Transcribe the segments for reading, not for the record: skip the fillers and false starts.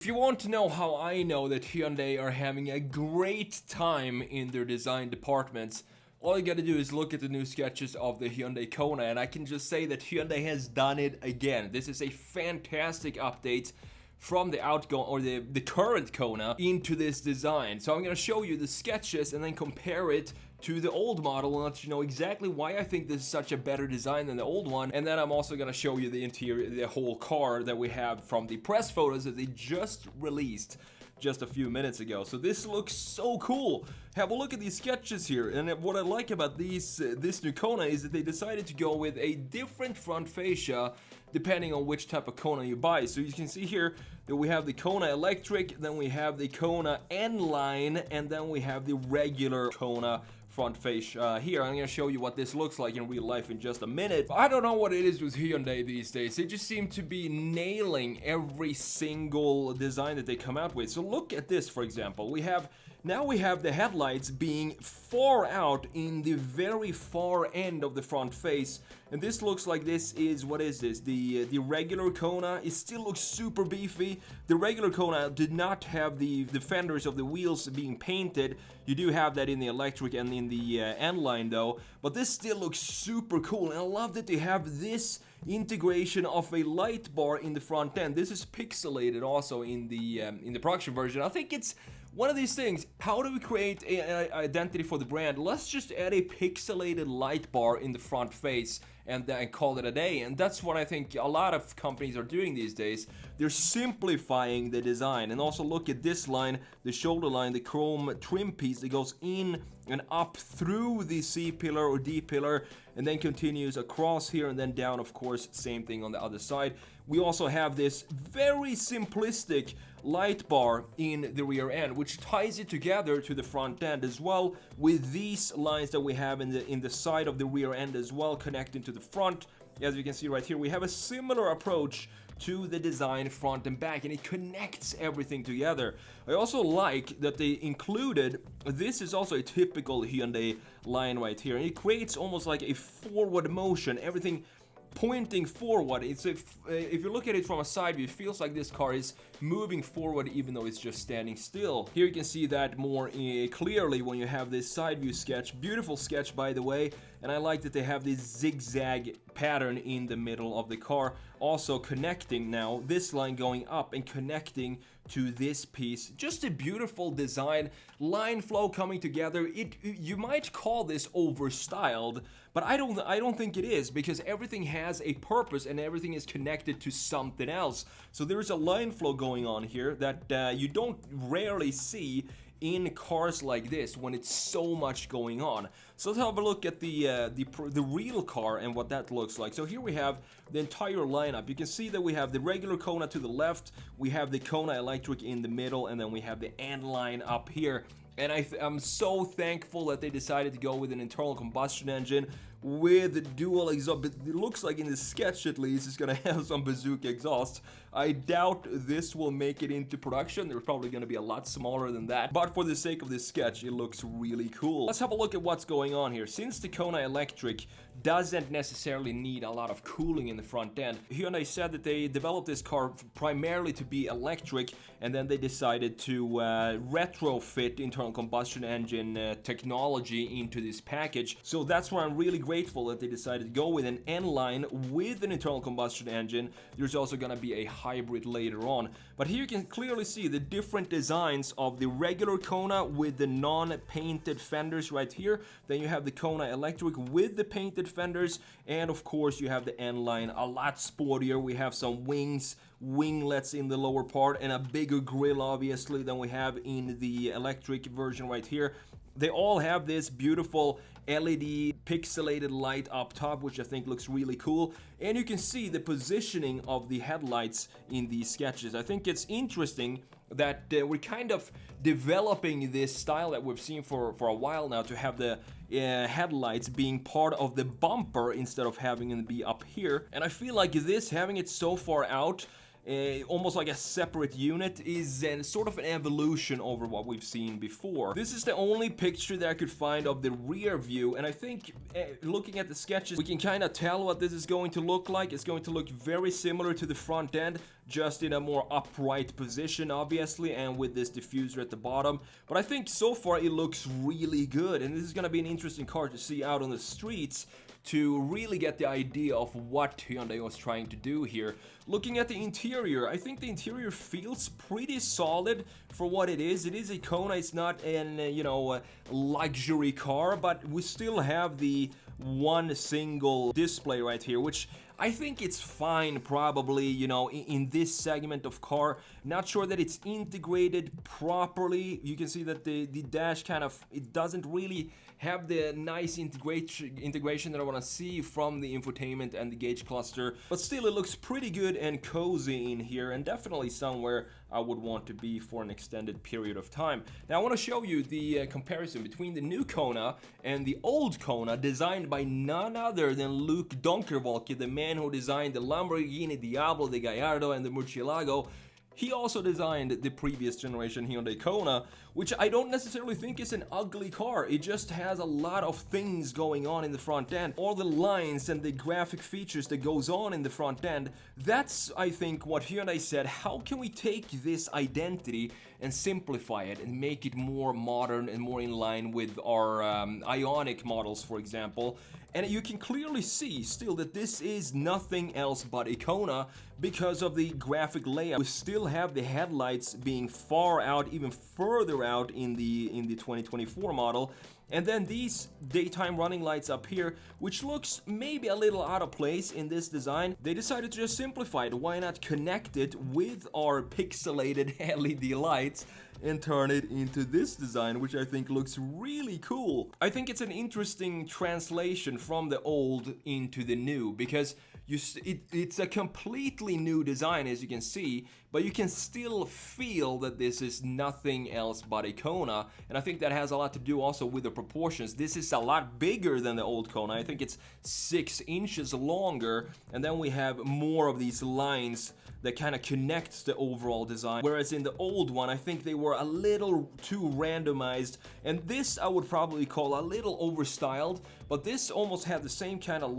If you want to know how I know that Hyundai are having a great time in their design departments, all you gotta do is look at the new sketches of the Hyundai Kona, and I can just say that Hyundai has done it again. This is a fantastic update from the outgoing or the current Kona into this design. So I'm gonna show you the sketches and then compare it to the old model and let you know exactly why I think this is such a better design than the old one. And then I'm also gonna show you the interior, the whole car that we have from the press photos that they just released just a few minutes ago. So this looks so cool. Have a look at these sketches here, and what I like about this new Kona is that they decided to go with a different front fascia depending on which type of Kona you buy. So you can see here that we have the Kona Electric, then we have the Kona N-Line, and then we have the regular Kona front fascia here. I'm gonna show you what this looks like in real life in just a minute. I don't know what it is with Hyundai these days. They just seem to be nailing every single design that they come out with. So look at this, for example. Now we have the headlights being far out in the very far end of the front face, and this looks like this is, what is this? The regular Kona. It still looks super beefy. The regular Kona did not have the fenders of the wheels being painted. You do have that in the electric and in the N-Line though, but this still looks super cool, and I love that they have this integration of a light bar in the front end. This is pixelated also in the production version. I think it's one of these things. How do we create an identity for the brand? Let's just add a pixelated light bar in the front face and call it a day. And that's what I think a lot of companies are doing these days. They're simplifying the design. And also look at this line, the shoulder line, the chrome trim piece that goes in and up through the C-pillar or D-pillar and then continues across here and then down, of course, same thing on the other side. We also have this very simplistic light bar in the rear end, which ties it together to the front end as well, with these lines that we have in the side of the rear end as well, connecting to the front. As you can see right here, we have a similar approach to the design front and back, and it connects everything together. I also like that they included, this is also a typical Hyundai line right here, and it creates almost like a forward motion, everything pointing forward. It's if you look at it from a side view, it feels like this car is moving forward even though it's just standing still. Here you can see that more clearly when you have this side view sketch. Beautiful sketch, by the way, and I like that they have this zigzag pattern in the middle of the car, also connecting now this line going up and connecting to this piece. Just a beautiful design, line flow coming together. You might call this overstyled, but I don't think it is, because everything has a purpose and everything is connected to something else. So there is a line flow going on here that you don't rarely see in cars like this when it's so much going on. So let's have a look at the real car and what that looks like. So here we have the entire lineup. You can see that we have the regular Kona to the left, we have the Kona Electric in the middle, and then we have the N-Line up here. And I'm so thankful that they decided to go with an internal combustion engine with dual exhaust. But it looks like in the sketch at least it's gonna have some bazooka exhaust. I doubt this will make it into production. They're probably gonna be a lot smaller than that. But for the sake of this sketch, it looks really cool. Let's have a look at what's going on here. Since the Kona Electric doesn't necessarily need a lot of cooling in the front end, Hyundai said that they developed this car primarily to be electric, and then they decided to retrofit internal combustion engine technology into this package. So that's why I'm really grateful that they decided to go with an N-Line with an internal combustion engine. There's also gonna be a hybrid later on. But here you can clearly see the different designs of the regular Kona with the non-painted fenders right here. Then you have the Kona Electric with the painted fenders, and of course you have the N-Line, a lot sportier. We have some winglets in the lower part and a bigger grille obviously than we have in the electric version right here. They all have this beautiful LED pixelated light up top, which I think looks really cool. And you can see the positioning of the headlights in these sketches. I think it's interesting that we're kind of developing this style that we've seen for a while now, to have the headlights being part of the bumper instead of having them be up here. And I feel like this, having it so far out, almost like a separate unit, is sort of an evolution over what we've seen before. This is the only picture that I could find of the rear view, and I think looking at the sketches we can kind of tell what this is going to look like. It's going to look very similar to the front end, just in a more upright position, obviously, and with this diffuser at the bottom. But I think so far it looks really good, and this is gonna be an interesting car to see out on the streets to really get the idea of what Hyundai was trying to do here. Looking at the interior, I think the interior feels pretty solid for what it is. It is a Kona, it's not an, luxury car, but we still have the one single display right here, which I think it's fine probably, in this segment of car. Not sure that it's integrated properly. You can see that the dash it doesn't really have the nice integration that I want to see from the infotainment and the gauge cluster, but still it looks pretty good and cozy in here, and definitely somewhere I would want to be for an extended period of time. Now I want to show you the comparison between the new Kona and the old Kona, designed by none other than Luke Donkerwolke, the man who designed the Lamborghini Diablo, the Gallardo, and the Murcielago. He also designed the previous generation Hyundai Kona, which I don't necessarily think is an ugly car. It just has a lot of things going on in the front end. All the lines and the graphic features that goes on in the front end, that's, I think, what Hyundai said. How can we take this identity and simplify it and make it more modern and more in line with our Ioniq models, for example? And you can clearly see still that this is nothing else but a Kona because of the graphic layout. We still have the headlights being far out, even further out in the 2024 model. And then these daytime running lights up here, which looks maybe a little out of place in this design. They decided to just simplify it. Why not connect it with our pixelated LED lights and turn it into this design, which I think looks really cool. I think it's an interesting translation from the old into the new, because it's a completely new design, as you can see, but you can still feel that this is nothing else but a Kona, and I think that has a lot to do also with the proportions. This is a lot bigger than the old Kona. I think it's 6 inches longer, and then we have more of these lines that kind of connects the overall design, whereas in the old one I think they were a little too randomized, and this I would probably call a little overstyled, but this almost had the same kind of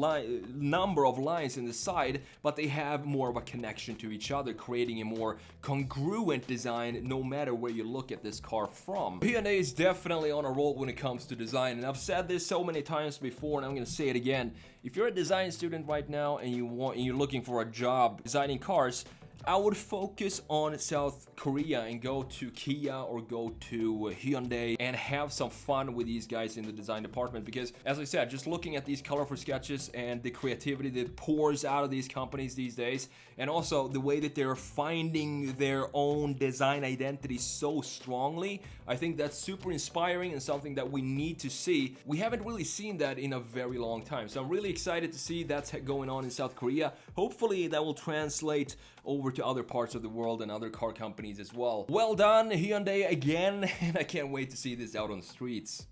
number of lines in the side, but they have more of a connection to each other, creating a more congruent design no matter where you look at this car from. Hyundai is definitely on a roll when it comes to design, and I've said this so many times before, and I'm gonna say it again. If you're a design student right now and you're looking for a job designing cars, I would focus on South Korea and go to Kia or go to Hyundai and have some fun with these guys in the design department, because as I said, just looking at these colorful sketches and the creativity that pours out of these companies these days, and also the way that they're finding their own design identity so strongly, I think that's super inspiring and something that we need to see. We haven't really seen that in a very long time, so I'm really excited to see that's going on in South Korea. Hopefully that will translate over to other parts of the world and other car companies as well. Well done, Hyundai, again, and I can't wait to see this out on the streets.